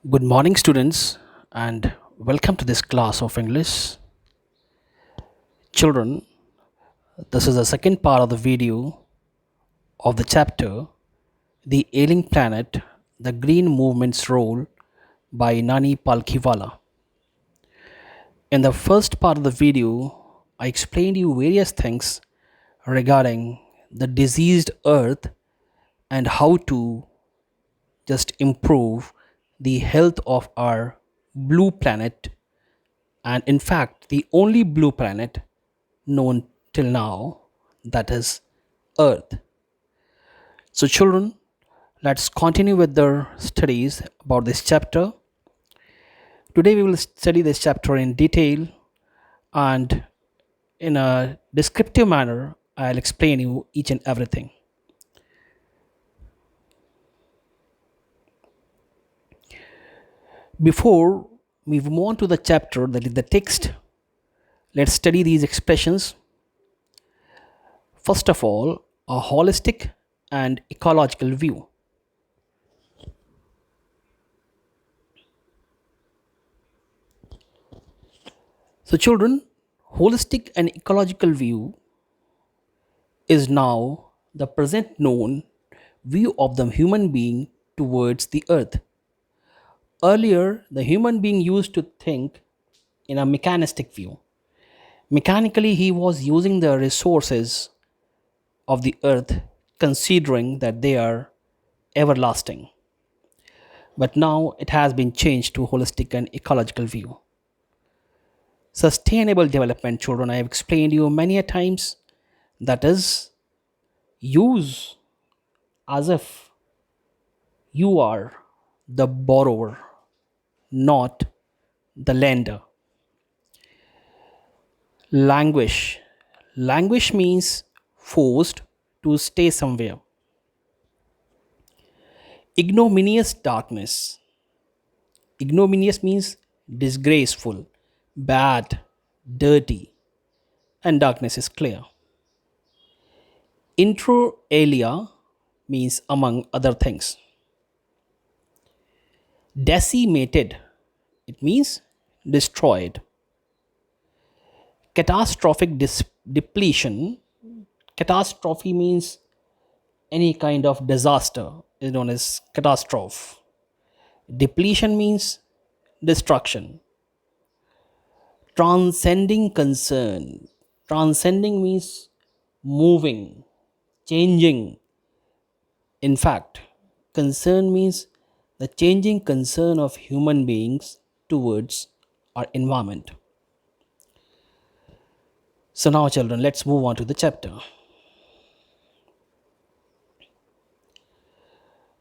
Good morning, students, and welcome to this class of English. Children, this is the second part of the video of the chapter The Ailing Planet, the Green Movement's Role by Nani Palkhiwala. In the first part of the video, I explained you various things regarding the diseased earth and how to just improve the health of our blue planet, and in fact the only blue planet known till now, that is Earth. So, children, let's continue with the studies about this chapter. Today, we will study this chapter in detail, and in a descriptive manner, I'll explain you each and everything. Before we move on to the chapter, that is the text, let's study these expressions. First of all, a holistic and ecological view. So, children, holistic and ecological view is now the present known view of the human being towards the earth. Earlier, the human being used to think in a mechanistic view. Mechanically, he was using the resources of the earth, considering that they are everlasting. But now it has been changed to holistic and ecological view. Sustainable development, children, I have explained you many a times, that is use as if you are the borrower, not the lender. Languish. Languish means forced to stay somewhere. Ignominious darkness. Ignominious means disgraceful, bad, dirty, and darkness is clear. Intro alia means among other things. Decimated, it means destroyed. Catastrophic depletion. Catastrophe means any kind of disaster is known as catastrophe. Depletion means destruction. Transcending concern. Transcending means moving, changing. In fact, concern means the changing concern of human beings towards our environment. So, now, children, let's move on to the chapter.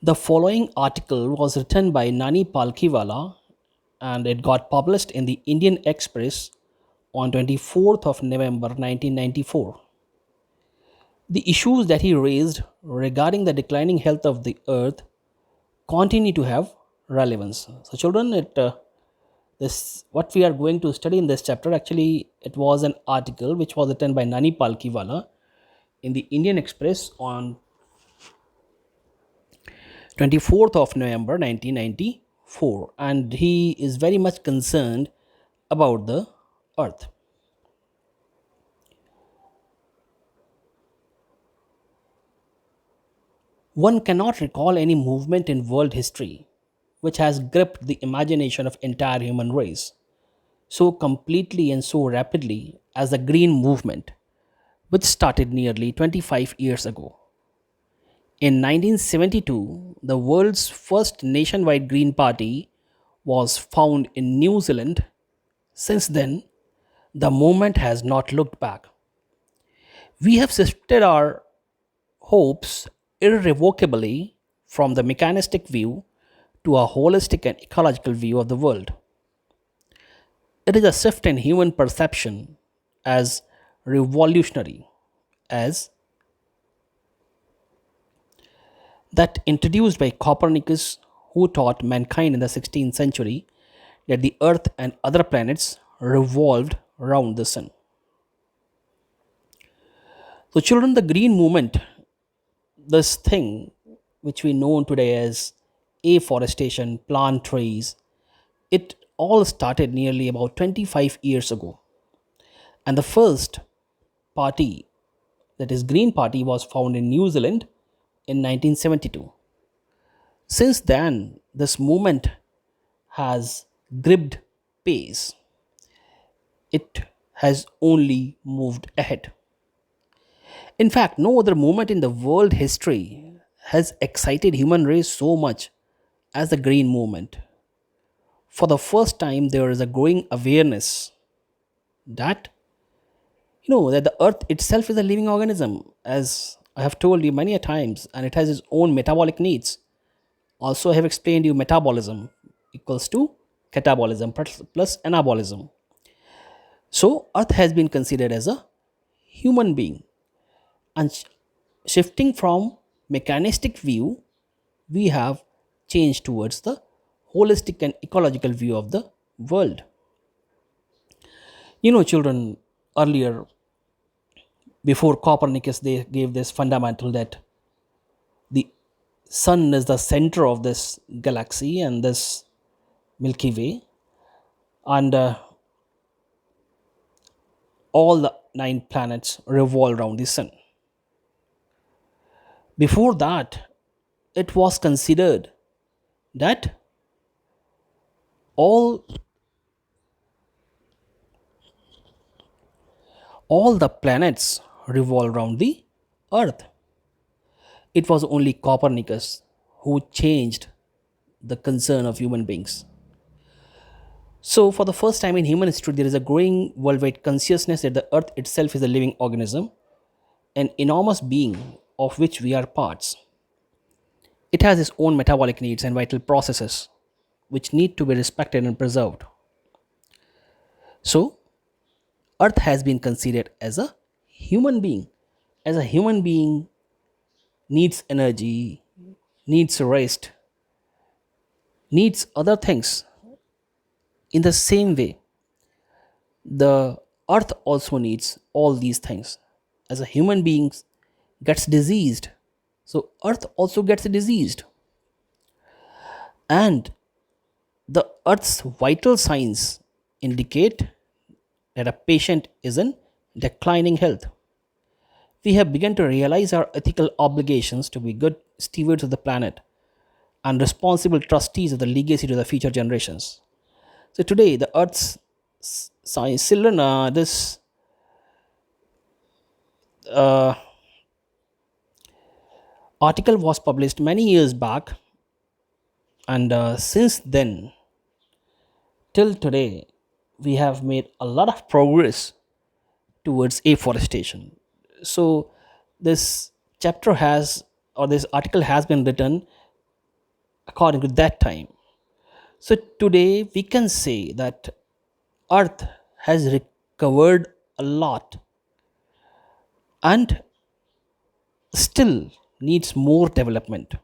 The following article was written by Nani Palkhiwala and it got published in the Indian Express on 24th of November 1994. The issues that he raised regarding the declining health of the earth continue to have relevance. So, children, this what we are going to study in this chapter, actually it was an article which was written by Nani Palkhiwala in the Indian Express on 24th of November 1994, and he is very much concerned about the earth. One cannot recall any movement in world history which has gripped the imagination of entire human race so completely and so rapidly as the green movement, which started nearly 25 years ago. In 1972, the world's first nationwide green party was found in New Zealand. Since then, the movement has not looked back. We have shifted our hopes irrevocably from the mechanistic view to a holistic and ecological view of the world. It is a shift in human perception as revolutionary as that introduced by Copernicus, who taught mankind in the 16th century that the Earth and other planets revolved around the sun. So, children, the green movement, this thing which we know today as afforestation, plant trees. It all started nearly about 25 years ago. And the first party, that is Green Party, was found in New Zealand in 1972. Since then, this movement has gripped pace. It has only moved ahead. In fact, no other movement in the world history has excited human race so much as the green movement. For the first time, there is a growing awareness that that the earth itself is a living organism, as I have told you many a times, and it has its own metabolic needs. Also, I have explained you metabolism equals to catabolism plus anabolism. So earth has been considered as a human being, and shifting from mechanistic view, we have changed towards the holistic and ecological view of the world. Children, earlier, before Copernicus, they gave this fundamental that the sun is the center of this galaxy and this Milky Way, and all the nine planets revolve around the sun. Before that, it was considered that all all the planets revolve around the earth. It was only Copernicus who changed the concern of human beings. So, for the first time in human history, there is a growing worldwide consciousness that the earth itself is a living organism, an enormous being of which we are parts. It has its own metabolic needs and vital processes which need to be respected and preserved. So, earth has been considered as a human being. As a human being needs energy, needs rest, needs other things. In the same way, the earth also needs all these things. As a human being gets diseased, so earth also gets diseased. And the earth's vital signs indicate that a patient is in declining health. We have begun to realize our ethical obligations to be good stewards of the planet and responsible trustees of the legacy to the future generations. So today, the Earth's science children, this uh, article was published many years back, and since then till today, we have made a lot of progress towards afforestation. So this chapter has, or this article has been written according to that time. So today we can say that Earth has recovered a lot and still needs more development.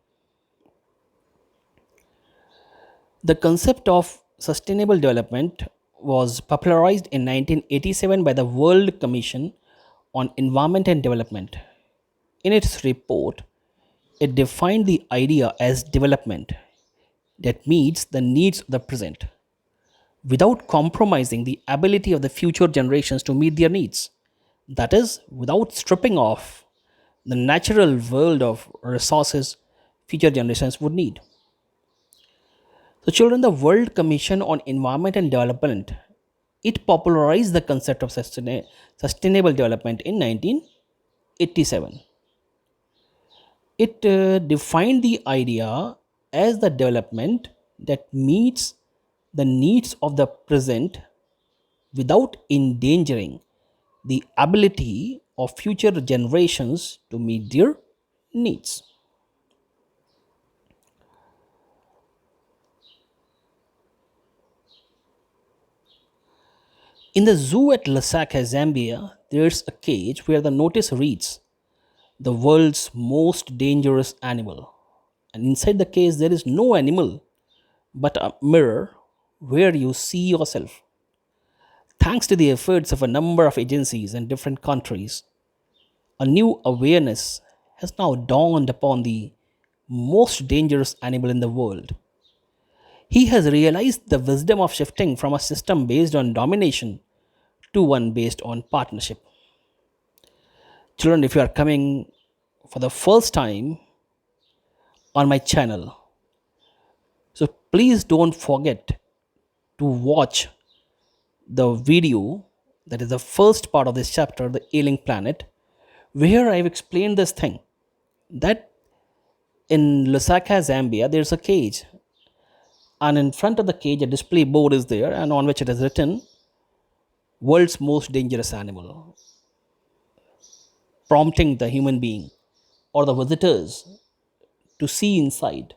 The concept of sustainable development was popularized in 1987 by the World Commission on Environment and Development. In its report, it defined the idea as development that meets the needs of the present without compromising the ability of the future generations to meet their needs. That is, without stripping off the natural world of resources future generations would need. So, children, the World Commission on Environment and Development, it popularized the concept of sustainable development in 1987. It defined the idea as the development that meets the needs of the present without endangering the ability of future generations to meet their needs. In the zoo at Lusaka, Zambia, there's a cage where the notice reads, "The world's most dangerous animal." And inside the cage, there is no animal but a mirror where you see yourself. Thanks to the efforts of a number of agencies in different countries, a new awareness has now dawned upon the most dangerous animal in the world. He has realized the wisdom of shifting from a system based on domination to one based on partnership. Children, if you are coming for the first time on my channel, so please don't forget to watch the video that is the first part of this chapter, the Ailing planet, where I've explained this thing that in Lusaka, Zambia, there's a cage, and in front of the cage, a display board is there, and on which it is written, "World's most dangerous animal," prompting the human being or the visitors to see inside.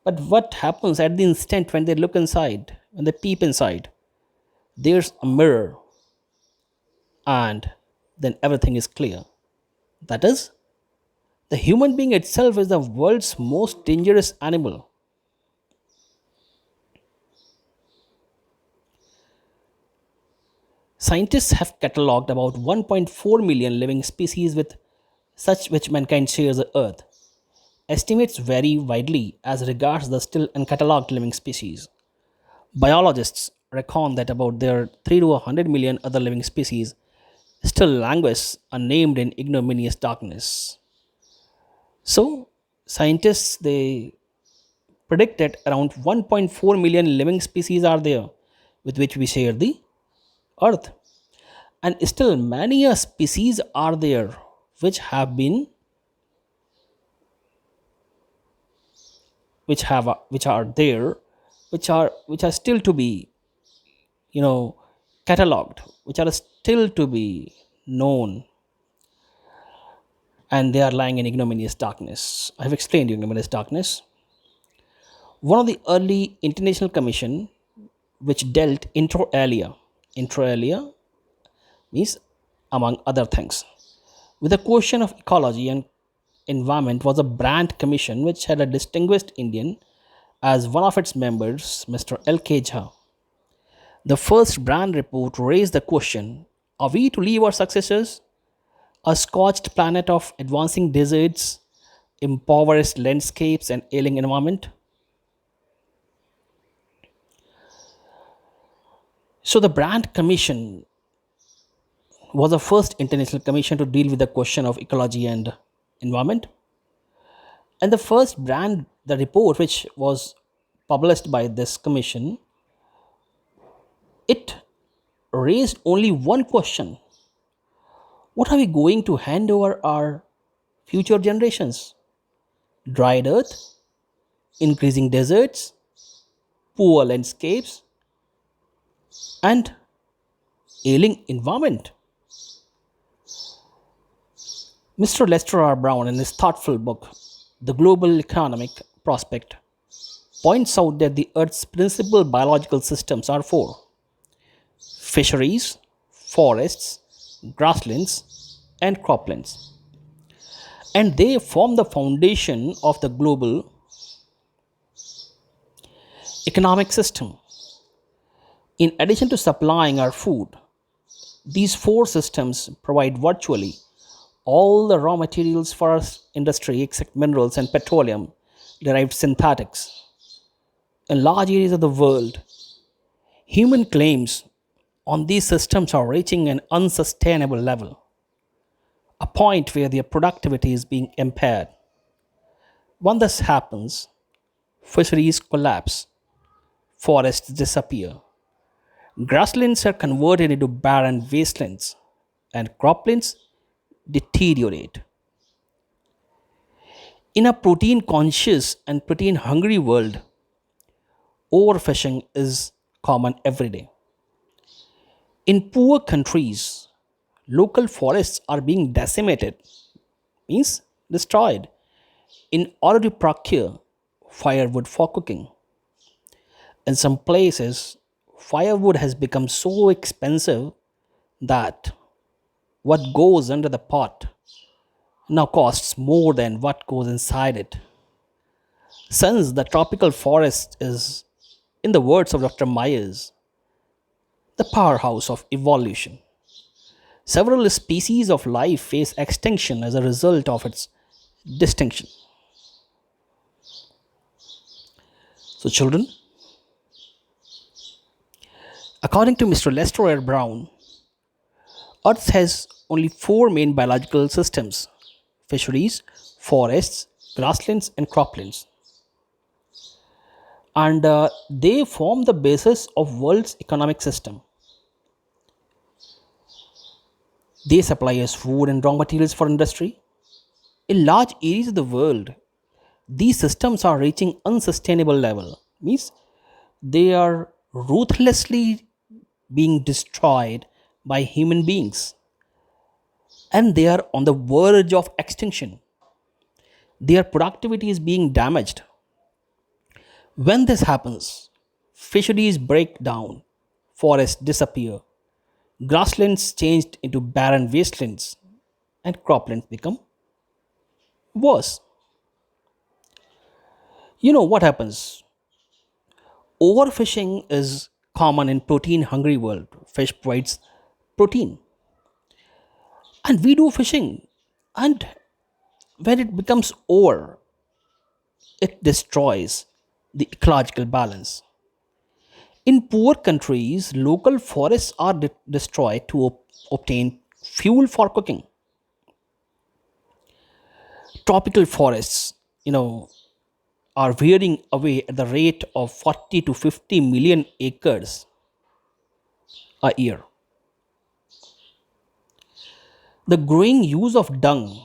But what happens at the instant when they look inside, when they peep inside? There's a mirror, and then everything is clear. That is, the human being itself is the world's most dangerous animal. Scientists have catalogued about 1.4 million living species with such which mankind shares the earth. Estimates vary widely as regards the still uncatalogued living species. Biologists reckon that about there 3 to 100 million other living species still languish unnamed in ignominious darkness. So, scientists they predict that around 1.4 million living species are there with which we share the earth, and still many a species are there which have been which are there which are still to be you know catalogued, which are still to be known, and they are lying in ignominious darkness. I have explained ignominious darkness. One of the early international commission which dealt inter alia means among other things with the question of ecology and environment was a Brand Commission which had a distinguished Indian as one of its members, Mr. L.K. Jha. The first Brand report raised the question, are we to leave our successors a scorched planet of advancing deserts, impoverished landscapes, and ailing environment? So the Brand Commission was the first international commission to deal with the question of ecology and environment. And the first brand, the report which was published by this commission, it raised only one question. What are we going to hand over our future generations? Dried earth, increasing deserts, poor landscapes, and ailing environment. Mr. Lester R. Brown, in his thoughtful book, The Global Economic Prospect, points out that the Earth's principal biological systems are four: fisheries, forests, grasslands, and croplands. And they form the foundation of the global economic system. In addition to supplying our food, these four systems provide virtually all the raw materials for our industry except minerals and petroleum derived synthetics. In large areas of the world, human claims on these systems are reaching an unsustainable level, a point where their productivity is being impaired. When this happens, fisheries collapse, forests disappear, grasslands are converted into barren wastelands, and croplands deteriorate. In a protein conscious and protein hungry world, overfishing is common every day. In poor countries, local forests are being decimated, means destroyed, in order to procure firewood for cooking. In some places, firewood has become so expensive that what goes under the pot now costs more than what goes inside it. Since the tropical forest is, in the words of Dr. Myers, the powerhouse of evolution, several species of life face extinction as a result of its distinction. So, children, according to Mr. Lester R. Brown, Earth has only four main biological systems: fisheries, forests, grasslands, and croplands. And they form the basis of world's economic system. They supply us food and raw materials for industry. In large areas of the world, these systems are reaching unsustainable level. Means they are ruthlessly being destroyed by human beings, and they are on the verge of extinction. Their productivity is being damaged. When this happens, fisheries break down, forests disappear, grasslands changed into barren wastelands, and croplands become worse. You know what happens? Overfishing is common in protein hungry world. Fish provides protein, and we do fishing, and when it becomes over, it destroys the ecological balance. In poor countries, local forests are destroyed to obtain fuel for cooking. Tropical forests, you know, are wearing away at the rate of 40 to 50 million acres a year. The growing use of dung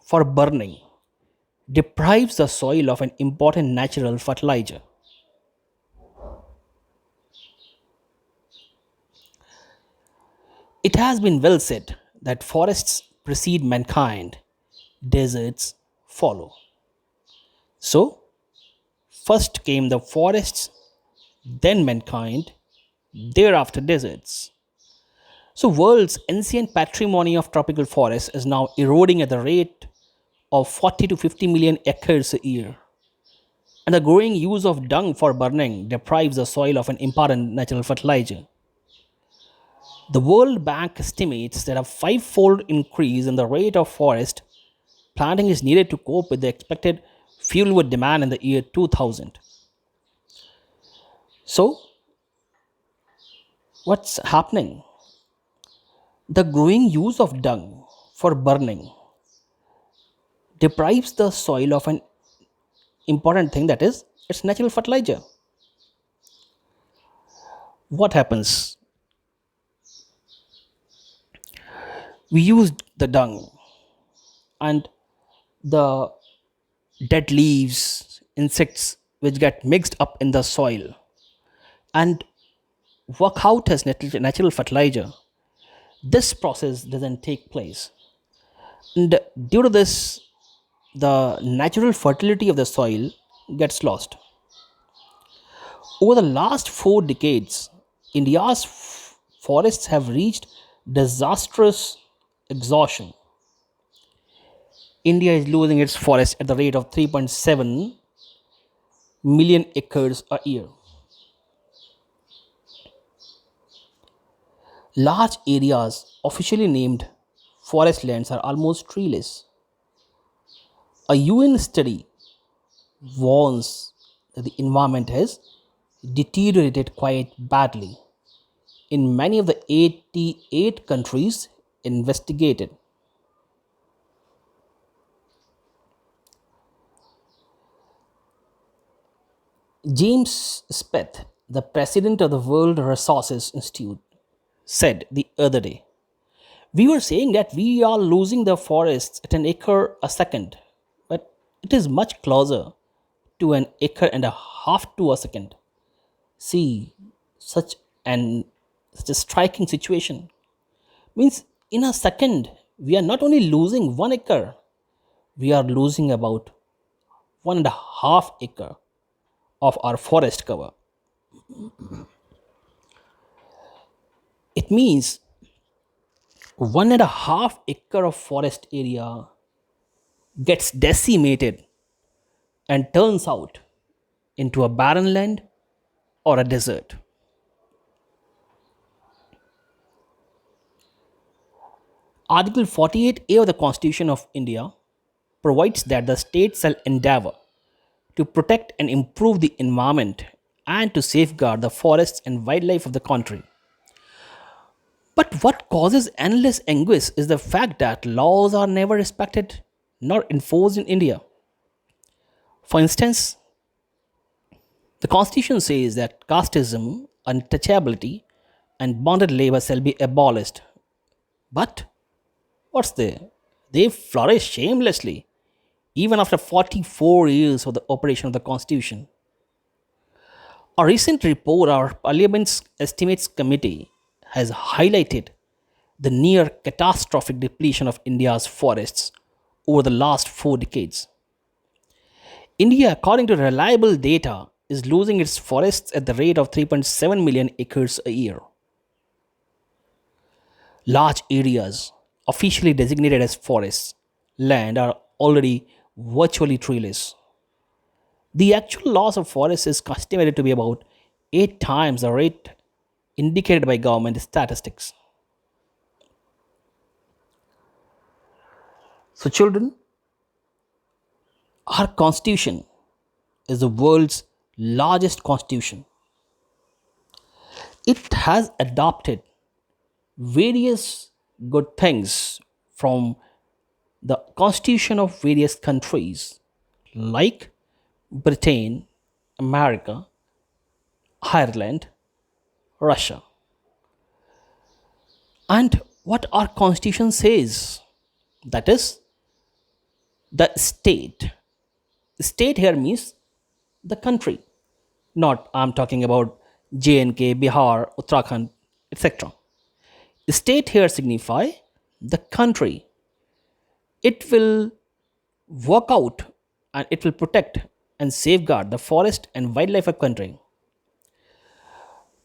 for burning deprives the soil of an important natural fertilizer. It has been well said that forests precede mankind, deserts follow. So, first came the forests, then mankind, thereafter deserts. So, world's ancient patrimony of tropical forests is now eroding at the rate of 40 to 50 million acres a year. And the growing use of dung for burning deprives the soil of an important natural fertilizer. The World Bank estimates that a five-fold increase in the rate of forest planting is needed to cope with the expected fuel wood demand in the year 2000. So, what's happening? The growing use of dung for burning deprives the soil of an important thing, that is its natural fertilizer. What happens? We use the dung and the dead leaves, insects which get mixed up in the soil and work out as natural fertilizer. This process doesn't take place. And due to this, the natural fertility of the soil gets lost. Over the last 4 decades, India's forests have reached disastrous exhaustion. India is losing its forest at the rate of 3.7 million acres a year. Large areas officially named forest lands are almost treeless. A UN study warns that the environment has deteriorated quite badly in many of the 88 countries investigated. James Speth, the president of the World Resources Institute, said the other day, we were saying that we are losing the forests at an acre a second, but it is much closer to an acre and a half to a second. See, such an such a striking situation means in a second we are not only losing 1 acre, we are losing about 1.5 acre of our forest cover. It means 1.5 acre of forest area gets decimated and turns out into a barren land or a desert. Article 48A of the Constitution of India provides that the state shall endeavor to protect and improve the environment and to safeguard the forests and wildlife of the country. But what causes endless anguish is the fact that laws are never respected nor enforced in India. For instance, the constitution says that casteism, untouchability, and bonded labor shall be abolished. But what's there? They flourish shamelessly even after 44 years of the operation of the constitution. A recent report our Parliament's Estimates Committee has highlighted the near catastrophic depletion of India's forests over the last 4 decades. India, according to reliable data, is losing its forests at the rate of 3.7 million acres a year. Large areas, officially designated as forests, land are already virtually treeless. The actual loss of forests is estimated to be about 8 times the rate indicated by government statistics. So, children, our constitution is the world's largest constitution. It has adopted various good things from the constitution of various countries like Britain, America, Ireland, Russia. And what our constitution says, that is the state. State here means the country, not I'm talking about JNK, Bihar, Uttarakhand, etc. State here signify the country. It will work out and it will protect and safeguard the forest and wildlife of country.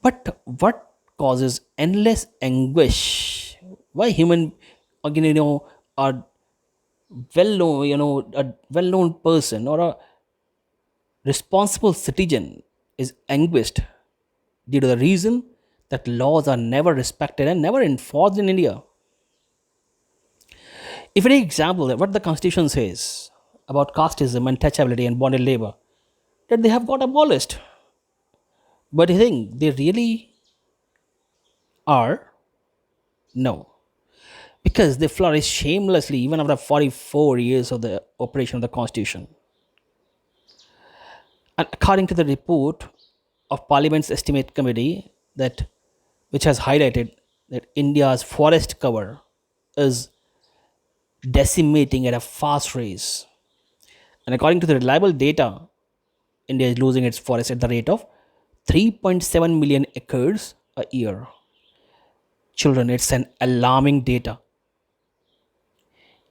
But what causes endless anguish? Why human, again, are a well-known person or a responsible citizen is anguished due to the reason that laws are never respected and never enforced in India. If we take example, what the constitution says about casteism, untouchability, and bonded labor, that they have got abolished. But I think they really are? No. Because they flourish shamelessly even after 44 years of the operation of the constitution. And according to the report of Parliament's Estimate Committee, that which has highlighted that India's forest cover is decimating at a fast rate. And according to the reliable data, India is losing its forest at the rate of 3.7 million acres a year. Children, it's an alarming data.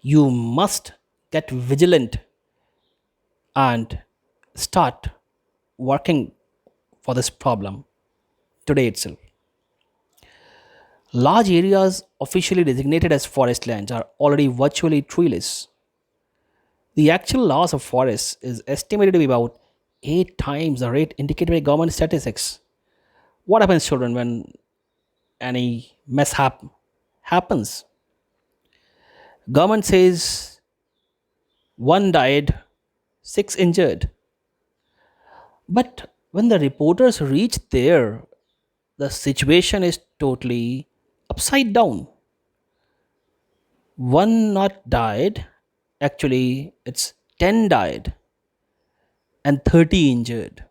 You must get vigilant and start working for this problem today itself. Large areas officially designated as forest lands are already virtually treeless. The actual loss of forests is estimated to be about 8 times the rate indicated by government statistics. What happens, children, when any mishap happens? Government says one died, 6 injured. But when the reporters reach there, the situation is totally upside down. One not died, actually, it's 10 died and 30 injured.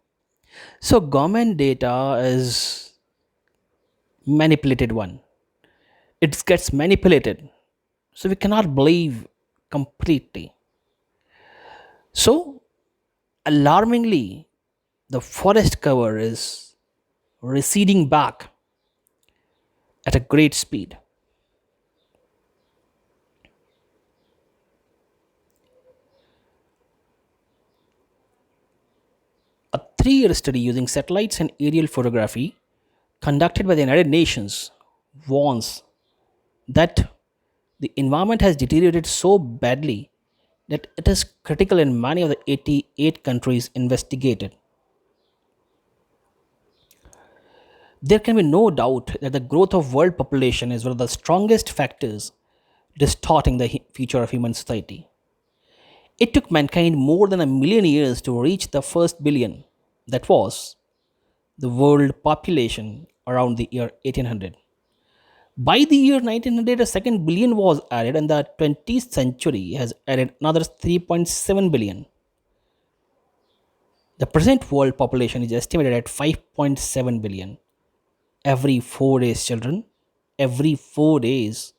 So, government data is manipulated one. It gets manipulated. So, we cannot believe completely. So, alarmingly, the forest cover is receding back at a great speed. A 3-year study using satellites and aerial photography conducted by the United Nations warns that the environment has deteriorated so badly that it is critical in many of the 88 countries investigated. There can be no doubt that the growth of world population is one of the strongest factors distorting the future of human society. It took mankind more than a million years to reach the first billion. That was the world population around the year 1800. By the year 1900, a second billion was added, and the 20th century has added another 3.7 billion. The present world population is estimated at 5.7 billion. Every 4 days, children, every 4 days,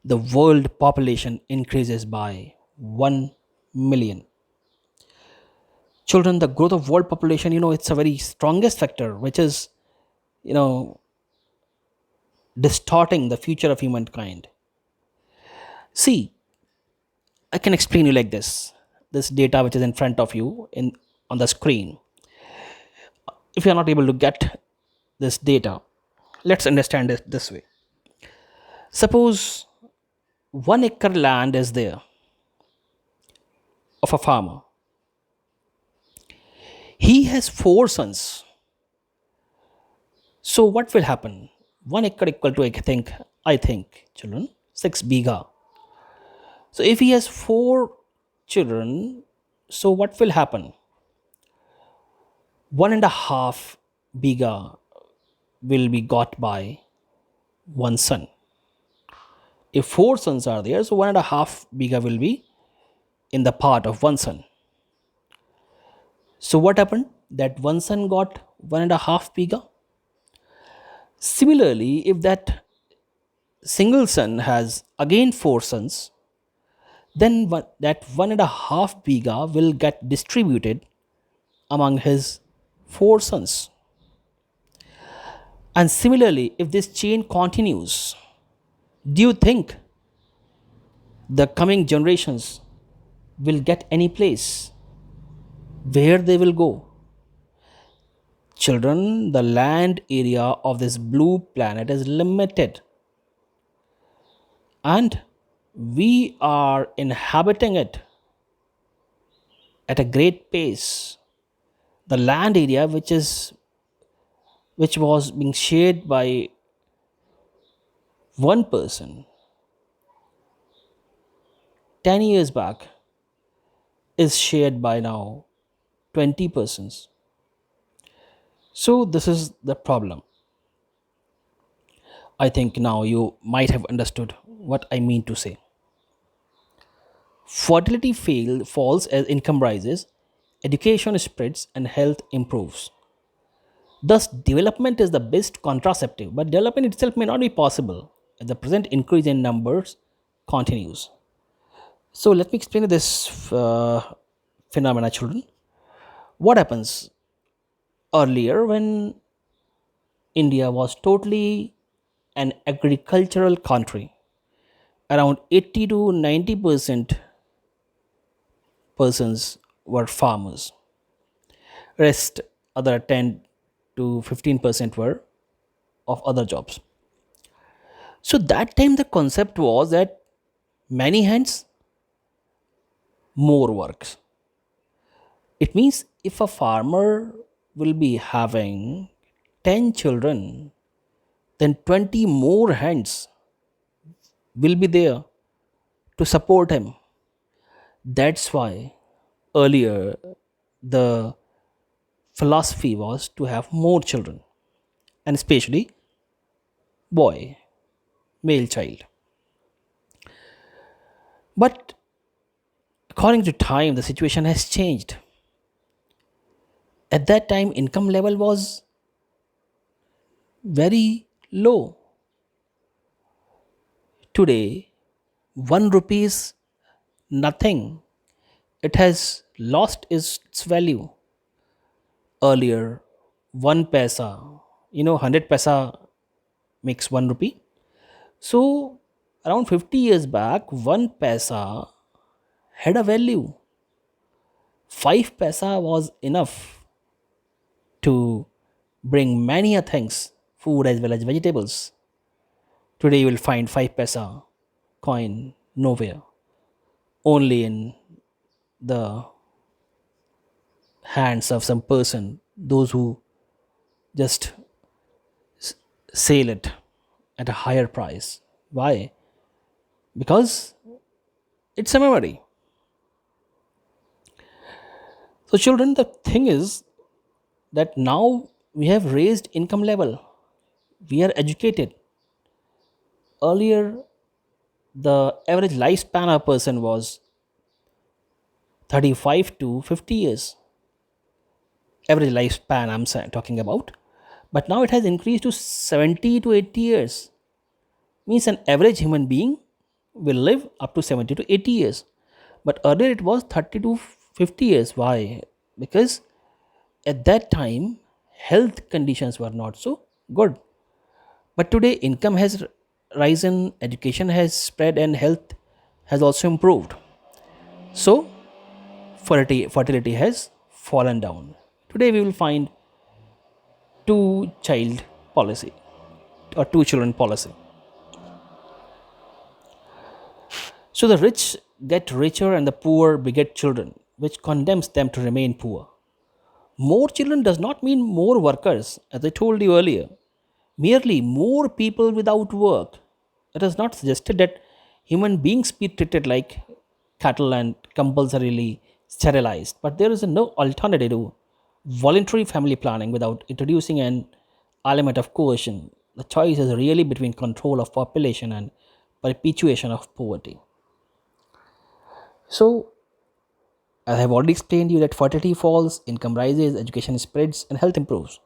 the world population increases by 1 million. Children, the growth of world population, it's a very strongest factor which is, you know, distorting the future of humankind. See, I can explain you like this data which is in front of you in on the screen. If you are not able to get this data, let's understand it this way. Suppose 1 acre land is there of a farmer. He has four sons. So what will happen? 1 acre equal to I think children 6 biga. So if he has four children, so what will happen? 1.5 biga will be got by one son. If four sons are there, so 1.5 biga will be in the part of one son. So what happened? That one son got 1.5 biga. Similarly, if that single son has again four sons, then that 1.5 biga will get distributed among his four sons. And similarly, if this chain continues, do you think the coming generations will get any place where they will go? Children, the land area of this blue planet is limited, and we are inhabiting it at a great pace. The land area which was being shared by one person 10 years back is shared by now 20 persons. So this is the problem. I think now you might have understood what I mean to say. Falls as income rises, education spreads, and health improves. Thus, development is the best contraceptive, but development itself may not be possible if the present increase in numbers continues. So, let me explain this phenomena, children. What happens earlier when India was totally an agricultural country? Around 80 to 90% persons were farmers. Rest other 10 to 15% were of other jobs. So that time the concept was that many hands, more works. It means if a farmer will be having 10 children, then 20 more hands will be there to support him. That's why earlier the philosophy was to have more children, and especially boy, male child. But according to time, the situation has changed. At that time, income level was very low. Today, 1 rupee is nothing. It has lost its value. Earlier, 1 paisa, 100 paisa makes 1 rupee. So, around 50 years back, 1 paisa had a value. 5 paisa was enough to bring many a things, food as well as vegetables. Today you will find 5 paisa coin nowhere, only in the hands of some person, those who just sell it at a higher price. Why? Because it's a memory. So, children, the thing is that now we have raised income level, we are educated. Earlier, the average lifespan of a person was 35 to 50 years. Average lifespan, talking about. But now it has increased to 70 to 80 years. Means an average human being will live up to 70 to 80 years. But earlier it was 30 to 50 years. Why? Because at that time, health conditions were not so good. But today, income has risen, education has spread, and health has also improved. So, fertility has fallen down. Today, we will find two child policy or two children policy. So, the rich get richer and the poor beget children, which condemns them to remain poor. More children does not mean more workers, as I told you earlier, merely more people without work. It is not suggested that human beings be treated like cattle and compulsorily sterilized, but there is no alternative to voluntary family planning without introducing an element of coercion. The choice is really between control of population and perpetuation of poverty. So, as I have already explained you that fertility falls, income rises, education spreads, and health improves.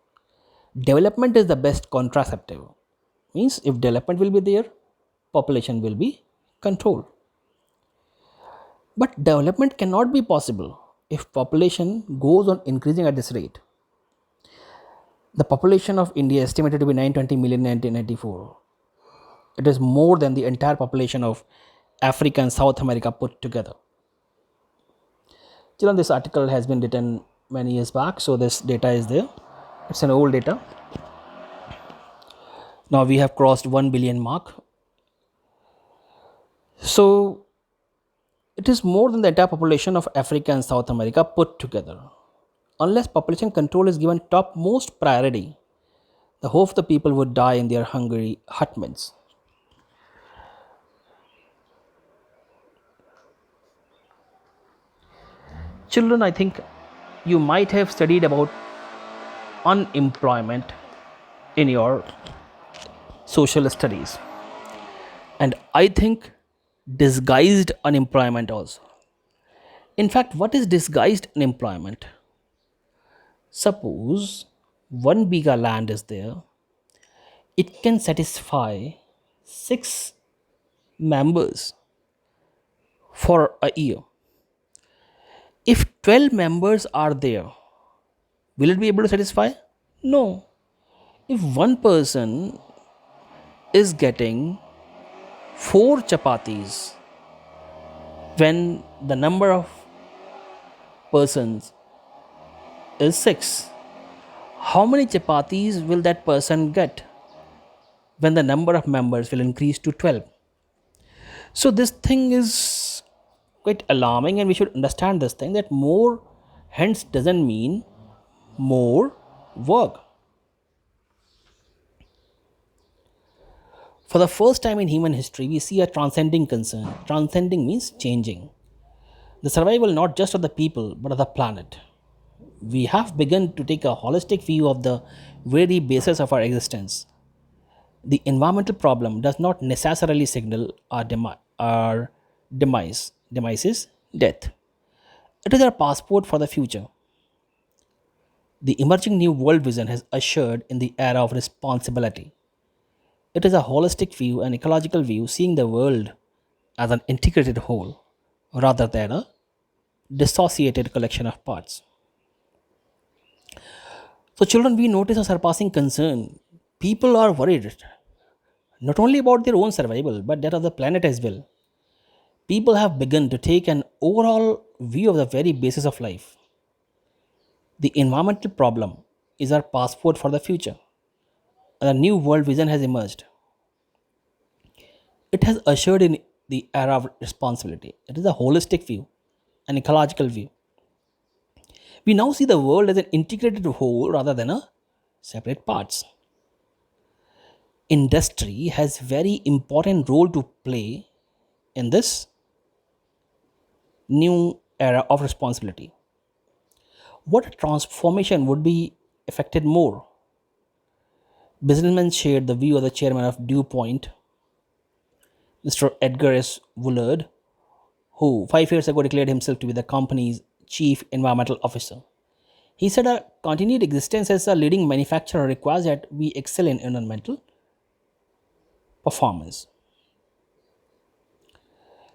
Development is the best contraceptive. Means if development will be there, population will be controlled. But development cannot be possible if population goes on increasing at this rate. The population of India is estimated to be 920 million in 1994. It is more than the entire population of Africa and South America put together. Children, this article has been written many years back, so this data is there. It's an old data. Now we have crossed 1 billion mark. So it is more than the entire population of Africa and South America put together. Unless population control is given topmost priority, the half of the people would die in their hungry hutments. Children, I think you might have studied about unemployment in your social studies. And I think disguised unemployment also. In fact, what is disguised unemployment? Suppose 1 bigha land is there, it can satisfy 6 members for a year. If 12 members are there, will it be able to satisfy? No. If one person is getting 4 chapatis when the number of persons is 6, how many chapatis will that person get when the number of members will increase to 12? So, this thing is quite alarming, and we should understand this thing that more hence doesn't mean more work. For the first time in human history, we see a transcending concern. Transcending means changing. The survival not just of the people but of the planet. We have begun to take a holistic view of the very basis of our existence. The environmental problem does not necessarily signal our demise. Demise is death. It is our passport for the future. The emerging new world vision has ushered in the era of responsibility. It is a holistic view, an ecological view, seeing the world as an integrated whole rather than a dissociated collection of parts. So, children, we notice a surpassing concern. People are worried not only about their own survival but that of the planet as well. People have begun to take an overall view of the very basis of life. The environmental problem is our passport for the future. A new world vision has emerged. It has ushered in the era of responsibility. It is a holistic view, an ecological view. We now see the world as an integrated whole rather than a separate parts. Industry has very important role to play in this new era of responsibility. What transformation would be affected more? Businessmen shared the view of the chairman of DuPont, Mr. Edgar S. Woolard, who 5 years ago declared himself to be the company's chief environmental officer. He said our continued existence as a leading manufacturer requires that we excel in environmental performance.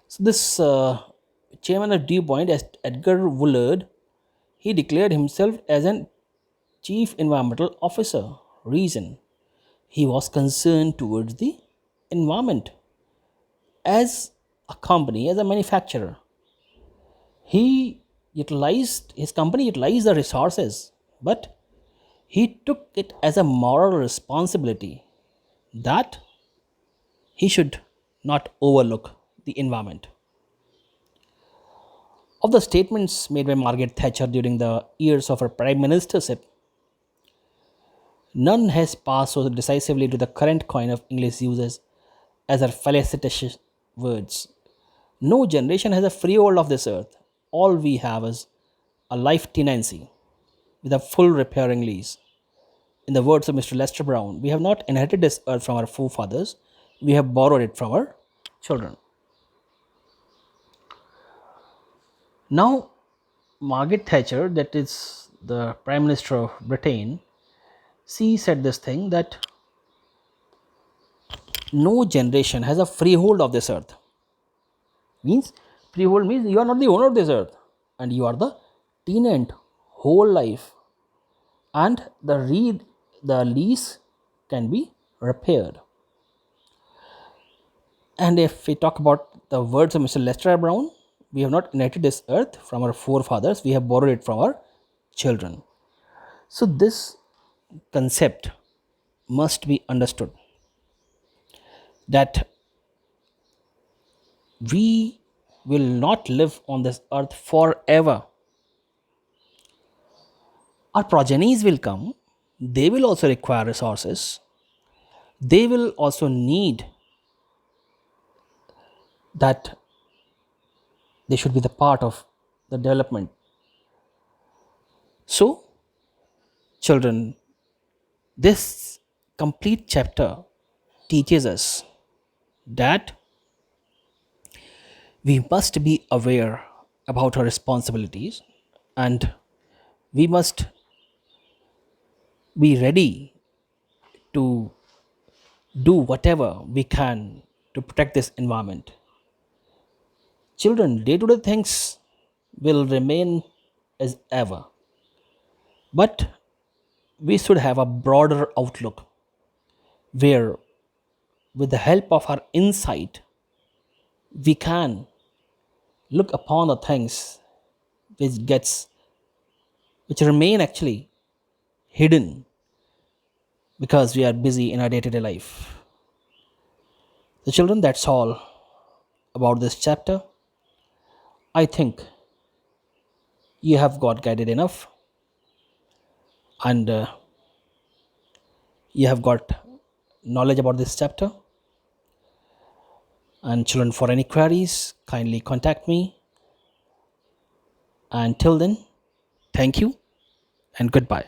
So, this chairman of DuPont, Edgar Woolard, he declared himself as an chief environmental officer. Reason, he was concerned towards the environment. As a company, as a manufacturer, his company utilized the resources, but he took it as a moral responsibility that he should not overlook the environment. Of the statements made by Margaret Thatcher during the years of her prime ministership, none has passed so decisively to the current coin of English uses as her felicitous words. No generation has a freehold of this earth. All we have is a life tenancy with a full repairing lease. In the words of Mr. Lester Brown, we have not inherited this earth from our forefathers, we have borrowed it from our children. Now, Margaret Thatcher, that is the Prime Minister of Britain, she said this thing that no generation has a freehold of this earth. Means freehold means you are not the owner of this earth and you are the tenant whole life, and the lease can be repaired. And if we talk about the words of Mr. Lester Brown, we have not inherited this earth from our forefathers, we have borrowed it from our children. So, this concept must be understood that we will not live on this earth forever. Our progenies will come, they will also require resources, they will also need that they should be the part of the development. So, children, this complete chapter teaches us that we must be aware about our responsibilities and we must be ready to do whatever we can to protect this environment. Children, day to day things will remain as ever, but we should have a broader outlook where, with the help of our insight, we can look upon the things which gets which remain actually hidden because we are busy in our day-to-day life. The children, that's all about this chapter. I think you have got guided enough and you have got knowledge about this chapter. And children, for any queries, kindly contact me. And till then, thank you and goodbye.